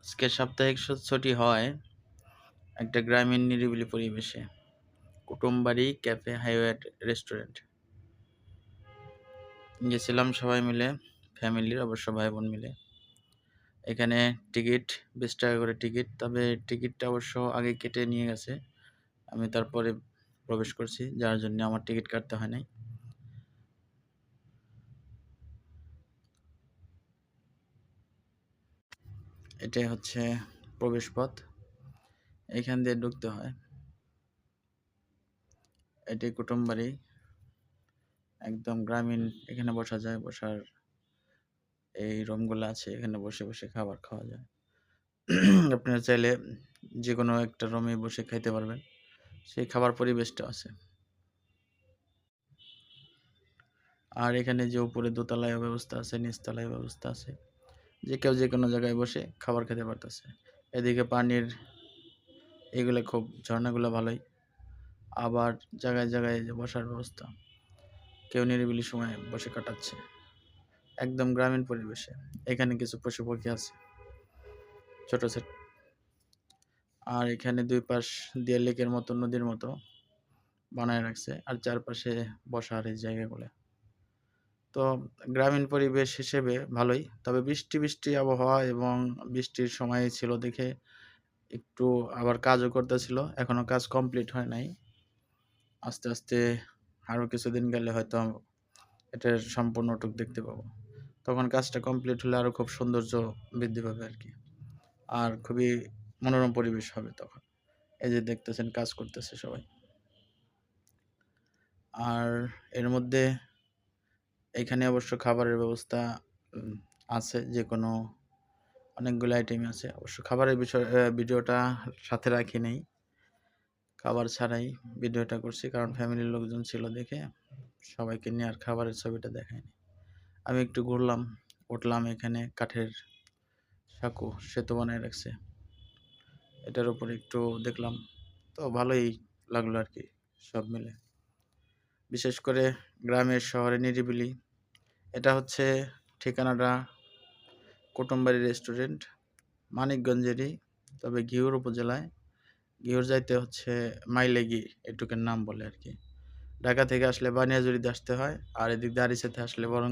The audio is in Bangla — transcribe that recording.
আজকে সাপ্তাহিক ছুটি হয় একটা গ্রামীণ নিরিবিলি পরিবেশে। কুটুমবাড়ি ক্যাফে হাইওয়ে রেস্টুরেন্ট গেছিলাম সবাই মিলে, ফ্যামিলির অবশ্য ভাই বোন মিলে। এখানে টিকিট 20 টাকা করে টিকিট, তবে টিকিটটা অবশ্য আগে কেটে নিয়ে গেছে। আমি তারপরে প্রবেশ করছি, যার জন্য আমার টিকিট কাটতে হয় নাই। এটাই হচ্ছে প্রবেশ পথ, এখান দিয়ে ঢুকতে হয়। এটি কুটুমবাড়ি, একদম গ্রামীণ। এখানে বসা যায়, বসার এই রুমগুলো আছে, এখানে বসে বসে খাবার খাওয়া যায়। আপনারা চাইলে যে কোনো একটা রুমে বসে খাইতে পারবেন, সেই খাবার পরিবেশটা আছে। আর এখানে যে উপরে দোতলায় ব্যবস্থা আছে, নিচতলায় ব্যবস্থা আছে, যে কেউ যে কোনো জায়গায় বসে খাবার খেতে পারতেছে। এদিকে পানির এগুলো খুব, ঝর্ণাগুলো ভালোই। আবার জায়গায় জায়গায় যে বসার ব্যবস্থা, কেউ নিরিবিলি সময় বসে কাটাচ্ছে একদম গ্রামীণ পরিবেশে। এখানে কিছু পশু পাখি আছে ছোট ছোট। আর এখানে দুই পাশ দিয়ে লেকের মতো, নদীর মতো বানায় রাখছে, আর চারপাশে বসার এই জায়গাগুলো। তো গ্রামীণ পরিবেশ হিসেবে ভালোই, তবে বৃষ্টি বৃষ্টি আবহাওয়া এবং বৃষ্টির সময় ছিল দেখে একটু আবার কাজও করতেছিল। এখনো কাজ কমপ্লিট হয় নাই, আস্তে আস্তে আরও কিছুদিন গেলে হয়তো এটার সম্পূর্ণটুক দেখতে পাবো। তখন কাজটা কমপ্লিট হলে আরও খুব সৌন্দর্য বৃদ্ধি পাবে আর কি, আর খুবই মনোরম পরিবেশ হবে তখন। এই যে দেখতেছেন কাজ করতেছে সবাই। আর এর মধ্যে এখানে অবশ্য খাবারের ব্যবস্থা আছে, যে কোনো অনেকগুলো আইটেমই আছে। অবশ্য খাবারের বিষয় ভিডিওটা সাথে রাখি নেই, খাবার ছাড়াই ভিডিওটা করছি, কারণ ফ্যামিলির লোকজন ছিল দেখে সবাইকে নিয়ে আর খাবারের ছবিটা দেখায়নি। আমি একটু ঘুরলাম, উঠলাম, এখানে কাঠের সাঁকো সেতু বানায় রাখছে, এটার উপরে একটু দেখলাম, তো ভালোই লাগলো আর কি সব মিলে। বিশেষ করে গ্রামের শহরে নিরিবিলি। এটা হচ্ছে ঠিকানাটা কুটুমবাড়ি রেস্টুরেন্ট, মানিকগঞ্জেরই, তবে ঘিওর উপজেলায়। ঘিওর যাইতে হচ্ছে মাইলেগি, এটুকের নাম বলে আর কি। ঢাকা থেকে আসলে বানিয়াজুরিতে আসতে হয়, আর এদিক দিয়ে আরিচাতে আসলে বরং